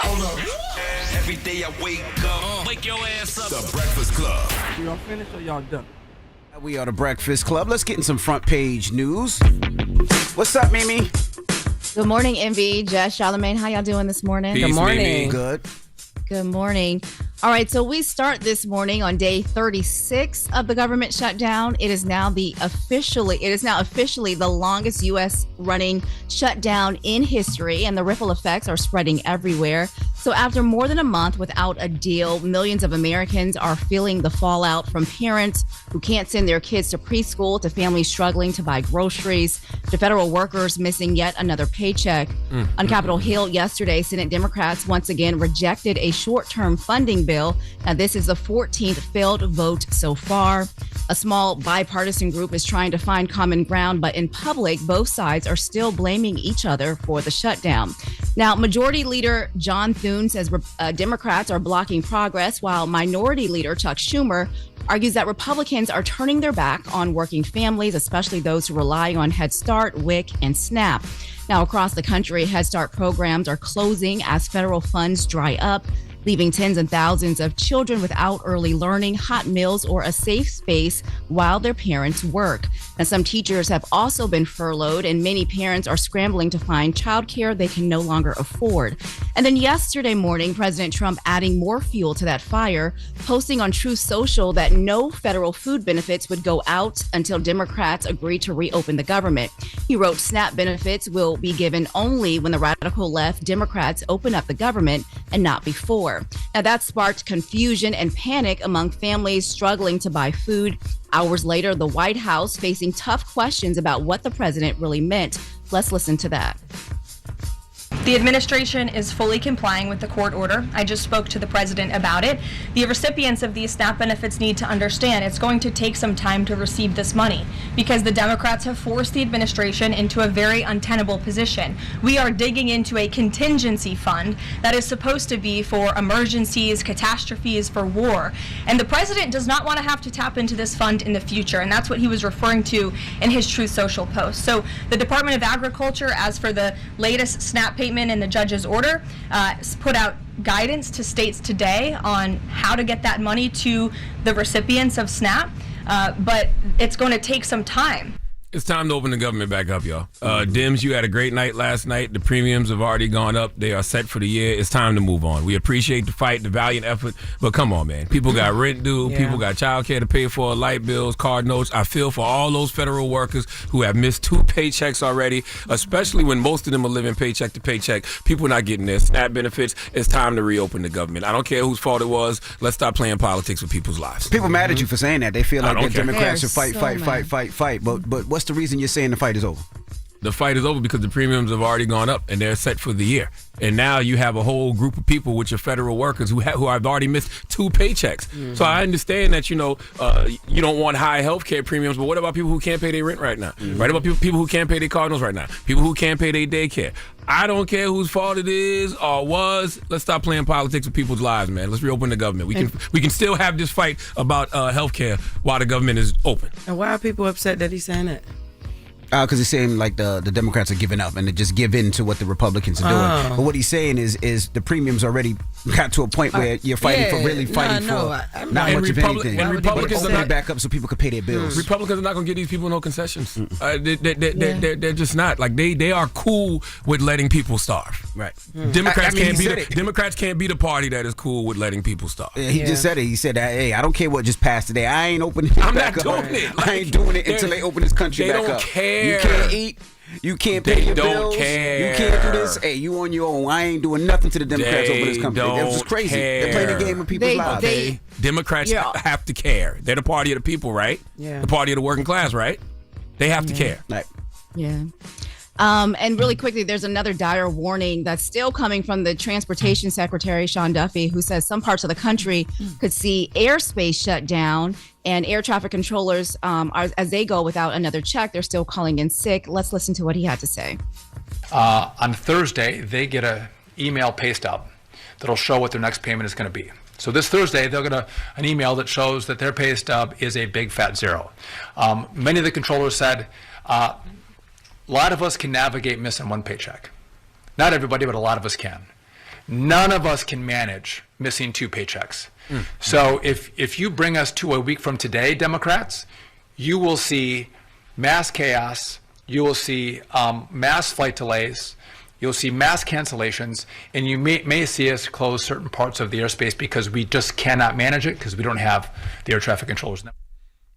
Hold up. Every day I wake up. Wake your ass up. The Breakfast Club. Y'all finished or y'all done? We are the Breakfast Club. Let's get in some front page news. What's up, Mimi? Good morning, Envy. Jess, Charlamagne, how y'all doing this morning? Peace, Good morning. Mimi. Good. Good morning. All right, so we start this morning on day 36 of the government shutdown. It is now officially the longest U.S. running shutdown in history, and the ripple effects are spreading everywhere. So after more than a month without a deal, millions of Americans are feeling the fallout, from parents who can't send their kids to preschool, to families struggling to buy groceries, to federal workers missing yet another paycheck. On Capitol Hill yesterday, Senate Democrats once again rejected a short-term funding bill. Now, this is the 14th failed vote so far. A small bipartisan group is trying to find common ground, but in public, both sides are still blaming each other for the shutdown. Now, Majority Leader John Thune says Democrats are blocking progress, while Minority Leader Chuck Schumer argues that Republicans are turning their back on working families, especially those who rely on Head Start, WIC, and SNAP. Now, across the country, Head Start programs are closing as federal funds dry up, leaving tens and thousands of children without early learning, hot meals, or a safe space while their parents work. And some teachers have also been furloughed, and many parents are scrambling to find childcare they can no longer afford. And then yesterday morning, President Trump adding more fuel to that fire, posting on Truth Social that no federal food benefits would go out until Democrats agree to reopen the government. He wrote SNAP benefits will be given only when the radical left Democrats open up the government and not before. Now, that sparked confusion and panic among families struggling to buy food. Hours later, the White House facing tough questions about what the president really meant. Let's listen to that. The administration is fully complying with the court order. I just spoke to the president about it. The recipients of these SNAP benefits need to understand it's going to take some time to receive this money because the Democrats have forced the administration into a very untenable position. We are digging into a contingency fund that is supposed to be for emergencies, catastrophes, for war. And the president does not want to have to tap into this fund in the future. And that's what he was referring to in his Truth Social post. So the Department of Agriculture, as for the latest SNAP payment in the judge's order, put out guidance to states today on how to get that money to the recipients of SNAP, but it's going to take some time. It's time to open the government back up, y'all. Dems, you had a great night last night. The premiums have already gone up. They are set for the year. It's time to move on. We appreciate the fight, the valiant effort, but come on, man. People got rent due. People got child care to pay for, light bills, card notes. I feel for all those federal workers who have missed 2 paychecks already, especially when most of them are living paycheck to paycheck. People not getting their SNAP benefits. It's time to reopen the government. I don't care whose fault it was. Let's stop playing politics with people's lives. People mad at you for saying that. They feel like the Democrats should fight. But what's the reason you're saying the fight is over? The fight is over because the premiums have already gone up and they're set for the year. And now you have a whole group of people with your federal workers who have already missed 2 paychecks. So I understand that, you don't want high health care premiums, but what about people who can't pay their rent right now? Right about people who can't pay their car notes right now? People who can't pay their daycare? I don't care whose fault it is or was. Let's stop playing politics with people's lives, man. Let's reopen the government. We can still have this fight about health care while the government is open. And why are people upset that he's saying that? Because he's saying like the Democrats are giving up and they just give in to what the Republicans are doing. But what he's saying is the premiums already got to a point where you're fighting for not much of anything. And Republicans are back up so people could pay their bills. Republicans are not going to give these people no concessions. They're just not. Like they are cool with letting people starve. Right. Democrats can't be the party that is cool with letting people starve. Yeah, he just said it. He said, "Hey, I don't care what just passed today. I ain't opening it back up. I ain't doing it until they open this country back up. They don't care. You can't eat. You can't pay your bills. Care. You can't do this. Hey, you on your own. I ain't doing nothing to the Democrats over this country. That was just crazy. They're playing the game with people's lives. Democrats have to care. They're the party of the people, right? Yeah. The party of the working class, right? They have to care. Right. Yeah. And really quickly, there's another dire warning that's still coming from the Transportation Secretary, Sean Duffy, who says some parts of the country could see airspace shut down, and air traffic controllers, as they go without another check, they're still calling in sick. Let's listen to what he had to say. On Thursday, they get an email pay stub that'll show what their next payment is going to be. So this Thursday, they'll get an email that shows that their pay stub is a big fat zero. Many of the controllers said, a lot of us can navigate missing 1 paycheck. Not everybody, but a lot of us can. None of us can manage missing 2 paychecks. So if you bring us to a week from today, Democrats, you will see mass chaos, you will see mass flight delays, you'll see mass cancellations, and you may see us close certain parts of the airspace because we just cannot manage it because we don't have the air traffic controllers now.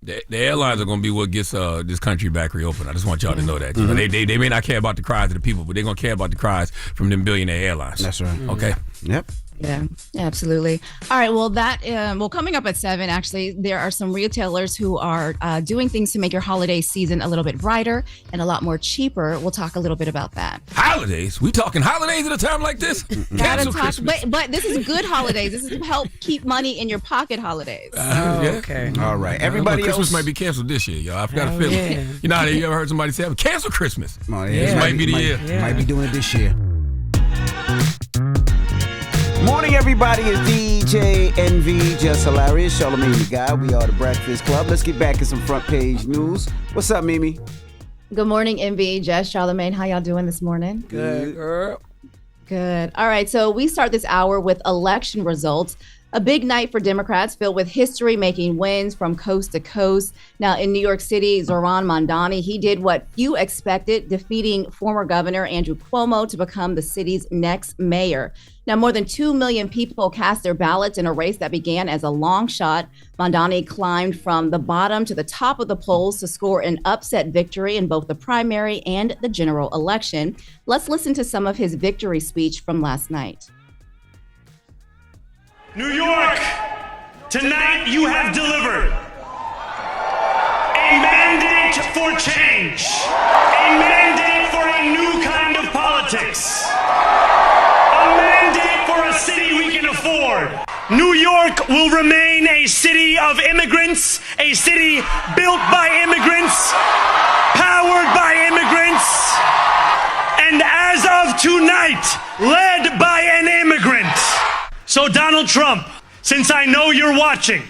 The airlines are going to be what gets this country back reopened. I just want y'all to know that. You know, they may not care about the cries of the people, but they're going to care about the cries from them billionaire airlines. That's right. Okay? Yep. Yeah, absolutely. All right. Well, coming up at 7, actually, there are some retailers who are doing things to make your holiday season a little bit brighter and a lot more cheaper. We'll talk a little bit about that. Holidays? We talking holidays at a time like this? Cancel Christmas. But this is good holidays. This is to help keep money in your pocket holidays. Yeah. Okay. All right. Everybody else. Christmas might be canceled this year, y'all. I've got a feeling. Yeah. You know how you ever heard somebody say, cancel Christmas? Oh, This might be the year. Yeah. Might be doing it this year. Morning, everybody. It's DJ NV, Jess Hilarious, Charlamagne the guy. We are the Breakfast Club. Let's get back to some front page news. What's up, Mimi? Good morning, NV, Jess, Charlamagne. How y'all doing this morning? Good, girl. Good. All right. So we start this hour with election results. A big night for Democrats filled with history-making wins from coast to coast. Now, in New York City, Zohran Mamdani, he did what few expected, defeating former Governor Andrew Cuomo to become the city's next mayor. Now, more than 2 million people cast their ballots in a race that began as a long shot. Mamdani climbed from the bottom to the top of the polls to score an upset victory in both the primary and the general election. Let's listen to some of his victory speech from last night. New York, tonight you have delivered a mandate for change, a mandate for a new kind of politics, a mandate for a city we can afford. New York will remain a city of immigrants, a city built by immigrants, powered by immigrants, and as of tonight, led by an immigrant. So Donald Trump, since I know you're watching,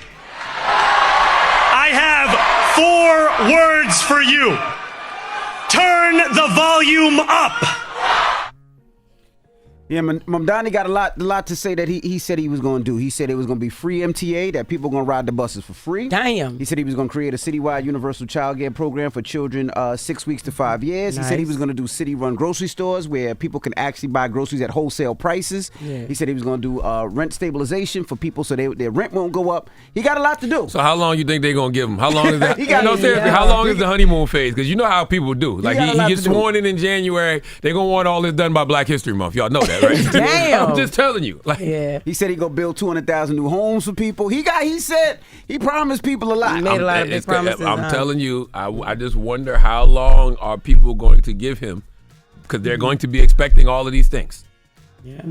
I have 4 words for you. Turn the volume up. Yeah, Mamdani got a lot to say that he said he was going to do. He said it was going to be free MTA, that people going to ride the buses for free. Damn. He said he was going to create a citywide universal child care program for children 6 weeks to 5 years. Nice. He said he was going to do city-run grocery stores where people can actually buy groceries at wholesale prices. Yeah. He said he was going to do rent stabilization for people so their rent won't go up. He got a lot to do. So how long you think they're going to give him? How long is that? Seriously, how long is the honeymoon phase? Because you know how people do. Like got a he lot gets to do. sworn in January. They're going to want all this done by Black History Month. Y'all know that, right? Damn. I'm just telling you. Like, Yeah. He said he gonna build 200,000 new homes for people. He said he promised people a lot. He made a lot of big it's- promises. I'm telling you, I just wonder how long are people going to give him, because they're going to be expecting all of these things. Yeah.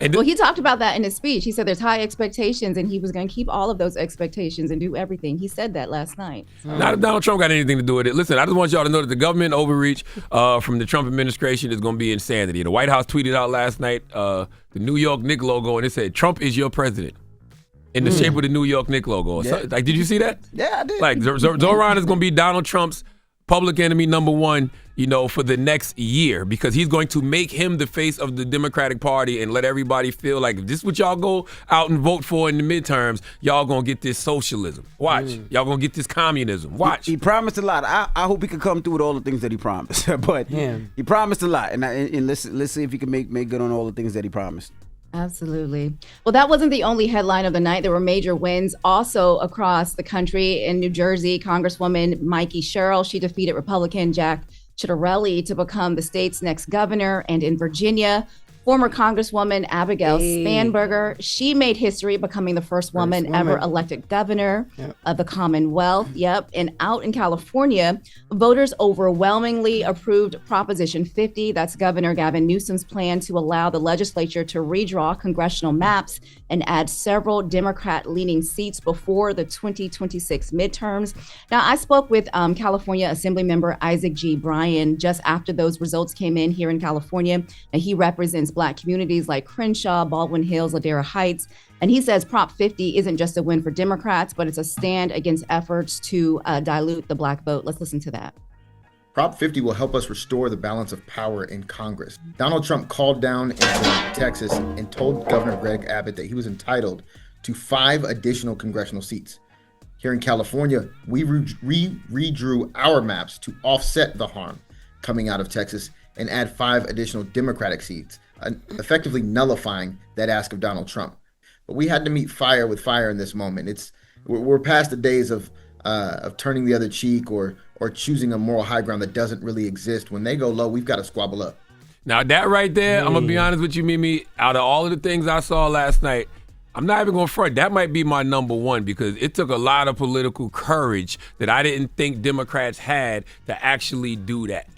And Well, he talked about that in his speech. He said there's high expectations and he was going to keep all of those expectations and do everything. He said that last night. not if Donald Trump got anything to do with it. Listen, I just want y'all to know that the government overreach from the Trump administration is going to be insanity. The White House tweeted out last night the New York Knicks logo, and it said, "Trump is your president," in the shape of the New York Knicks logo. Yeah. So, like, did you see that? Yeah, I did. Like, Zohran is going to be Donald Trump's public enemy number one, for the next year, because he's going to make him the face of the Democratic Party and let everybody feel like if this is what y'all go out and vote for in the midterms, y'all going to get this socialism. Watch. Y'all going to get this communism. Watch. He promised a lot. I hope he can come through with all the things that he promised. But he promised a lot, and let's see if he can make good on all the things that he promised. Absolutely. Well, that wasn't the only headline of the night. There were major wins also across the country. In New Jersey, Congresswoman Mikey Sherrill, she defeated Republican Jack Ciofalo to become the state's next governor. And in Virginia, former Congresswoman Abigail Spanberger, she made history becoming the first woman ever elected governor of the Commonwealth. And out in California, voters overwhelmingly approved Proposition 50. That's Governor Gavin Newsom's plan to allow the legislature to redraw congressional maps and add several Democrat-leaning seats before the 2026 midterms. Now, I spoke with California Assemblymember Isaac G. Bryan just after those results came in here in California. And he represents Black communities like Crenshaw, Baldwin Hills, Ladera Heights. And he says Prop 50 isn't just a win for Democrats, but it's a stand against efforts to dilute the Black vote. Let's listen to that. Prop 50 will help us restore the balance of power in Congress. Donald Trump called down into Texas and told Governor Greg Abbott that he was entitled to 5 additional congressional seats. Here in California, we redrew our maps to offset the harm coming out of Texas and add 5 additional Democratic seats, effectively nullifying that ask of Donald Trump. But we had to meet fire with fire in this moment. We're past the days of turning the other cheek or choosing a moral high ground that doesn't really exist. When they go low, we've got to squabble up. Now that right there, I'm gonna be honest with you, Mimi. Out of all of the things I saw last night, I'm not even gonna front. That might be my number one because it took a lot of political courage that I didn't think Democrats had to actually do that.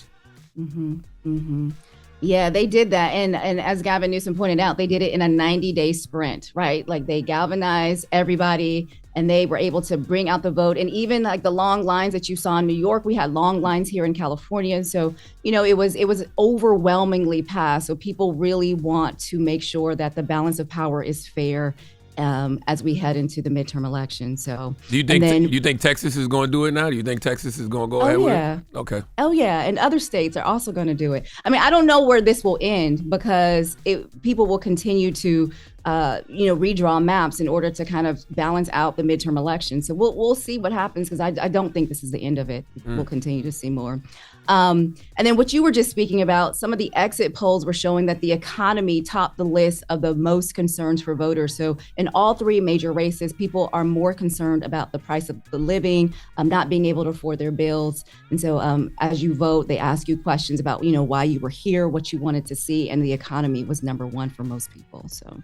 Yeah, they did that. And as Gavin Newsom pointed out, they did it in a 90-day sprint, right? Like they galvanized everybody and they were able to bring out the vote. And even like the long lines that you saw in New York, we had long lines here in California. So, it was overwhelmingly passed. So people really want to make sure that the balance of power is fair as we head into the midterm election. So do you think Texas is going to do it now? Do you think Texas is going to go ahead with it? Okay. Oh yeah, and other states are also going to do it. I mean, I don't know where this will end because people will continue to redraw maps in order to kind of balance out the midterm election. So we'll see what happens because I don't think this is the end of it. We'll continue to see more. And then what you were just speaking about, some of the exit polls were showing that the economy topped the list of the most concerns for voters. So in all 3 major races, people are more concerned about the price of the living, not being able to afford their bills. And so as you vote, they ask you questions about, why you were here, what you wanted to see, and the economy was number 1 for most people. So.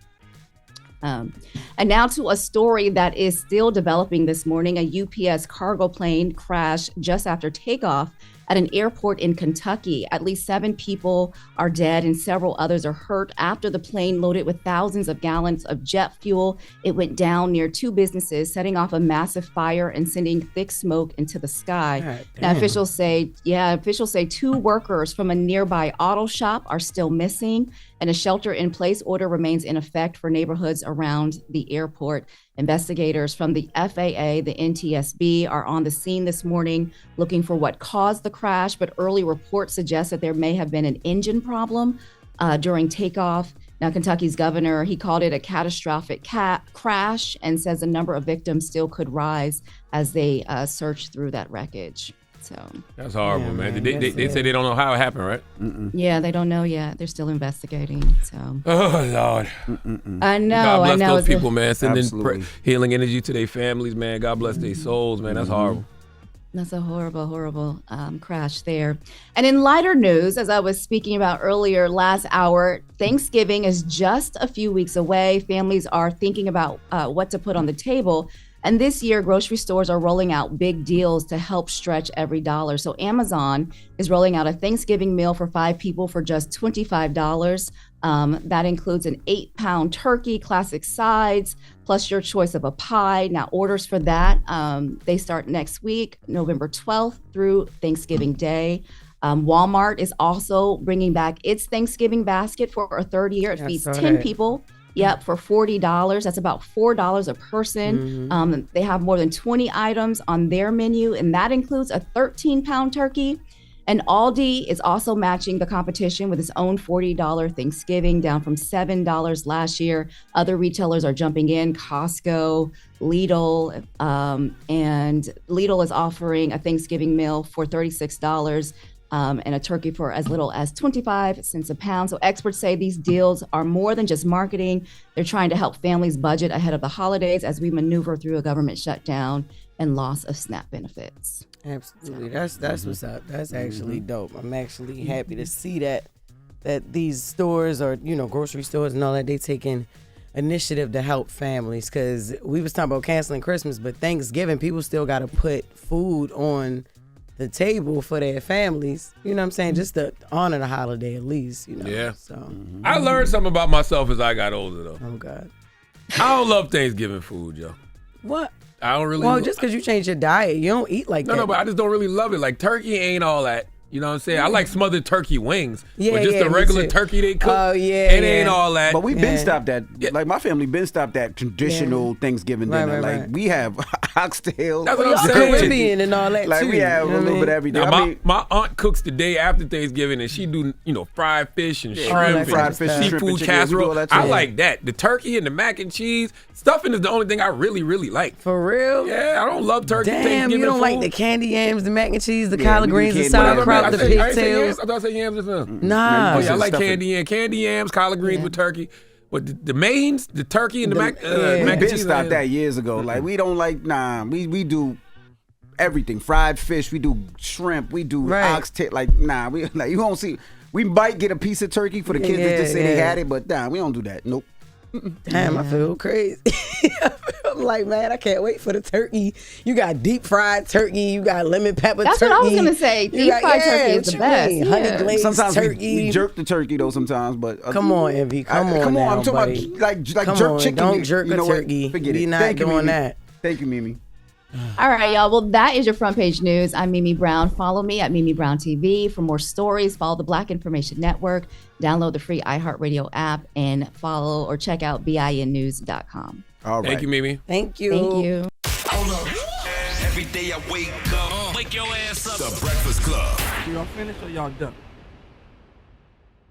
And now to a story that is still developing this morning. A UPS cargo plane crashed just after takeoff at an airport in Kentucky. At least 7 people are dead and several others are hurt after the plane loaded with thousands of gallons of jet fuel. It went down near 2 businesses, setting off a massive fire and sending thick smoke into the sky. Now, officials say 2 workers from a nearby auto shop are still missing, and a shelter-in-place order remains in effect for neighborhoods around the airport. Investigators from the FAA, the NTSB, are on the scene this morning looking for what caused the crash, but early reports suggest that there may have been an engine problem during takeoff. Now, Kentucky's governor, he called it a catastrophic crash and says the number of victims still could rise as they search through that wreckage. So that's horrible, man. They say they don't know how it happened, right? Yeah, they don't know yet. They're still investigating. So. Oh Lord. I know. God bless those people, man. Sending healing energy to their families, man. God bless their souls, man. That's horrible. That's a horrible, horrible crash there. And in lighter news, as I was speaking about earlier last hour, Thanksgiving is just a few weeks away. Families are thinking about what to put on the table. And this year, grocery stores are rolling out big deals to help stretch every dollar. So Amazon is rolling out a Thanksgiving meal for 5 people for just $25. That includes an 8-pound turkey, classic sides, plus your choice of a pie. Now, orders for that, they start next week, November 12th through Thanksgiving Day. Walmart is also bringing back its Thanksgiving basket for a 3rd year. It feeds 10 people. Yep, for $40. That's about $4 a person. They have more than 20 items on their menu, and that includes a 13-pound turkey. And Aldi is also matching the competition with its own $40 Thanksgiving, down from $7 last year. Other retailers are jumping in, Costco, Lidl, and Lidl is offering a Thanksgiving meal for $36. And a turkey for as little as 25 cents a pound. So experts say these deals are more than just marketing. They're trying to help families budget ahead of the holidays as we maneuver through a government shutdown and loss of SNAP benefits. Absolutely. That's what's up. That's actually dope. I'm actually happy to see that these stores or, grocery stores and all that, they taking initiative to help families, because we was talking about canceling Christmas, but Thanksgiving, people still got to put food on the table for their families, you know what I'm saying? Just to honor the holiday at least, Yeah. So I learned something about myself as I got older, though. Oh, God. I don't love Thanksgiving food, yo. What? I don't really. Well, just because you change your diet, you don't eat like that. No, but I just don't really love it. Like, turkey ain't all that. You know what I'm saying? I like smothered turkey wings. Yeah, but just yeah, the me regular too. turkey they cook, Oh, yeah, it ain't yeah. all that. But we've been Yeah. stopped that. Like my family been stopped that traditional Thanksgiving Right, dinner. right, Like we have oxtail. That's what I'm Y'all saying. Caribbean and all that Like too. we have you a know what little I bit mean? of everything. Now, I mean, my aunt cooks the day after Thanksgiving, and she do fried fish and all shrimp that and fried fish and shrimp and seafood chicken. We do all casserole. that I too. like that. The turkey and the mac and cheese stuffing is the only thing I really like. For real? Yeah, I don't love turkey. Damn, Thanksgiving you don't like food. the candy yams, the mac and cheese, the Yeah, collard we do greens, the candy sauerkraut, yams. the I ain't say pigtails. yams. I thought I said yams just now. Nah. Oh yeah, I like Stuffing. candy yams, collard greens with turkey. But the mains, the turkey and the mac yeah. mac we and been cheese. stopped that years ago. Like we don't like we do everything. Fried fish, we do shrimp, we do Right. oxtail. Like we like you won't see. We might get a piece of turkey for the kids that just say they had it, but we don't do that. Nope. Damn, I feel crazy. I'm like, man, I can't wait for the turkey. You got deep fried turkey. You got lemon pepper That's turkey. what I was gonna say. You Deep fried turkey is the best. Honey Yeah. glazed Sometimes turkey. we jerk the turkey though. Sometimes, but Come on, Envy. Come on now, I'm talking buddy. about like Come jerk on, chicken. don't jerk you a know what? turkey. Forget We it. not Thank you, doing Mimi. that. Thank you, Mimi. All right, y'all. Well, that is your front page news. I'm Mimi Brown. Follow me at Mimi Brown TV for more stories. Follow the Black Information Network. Download the free iHeartRadio app and follow or check out BINnews.com. All right. Thank you, Mimi. Thank you. Thank you. Hold up. Every day I wake up. Wake your ass up. The Breakfast Club. Y'all finished or y'all done?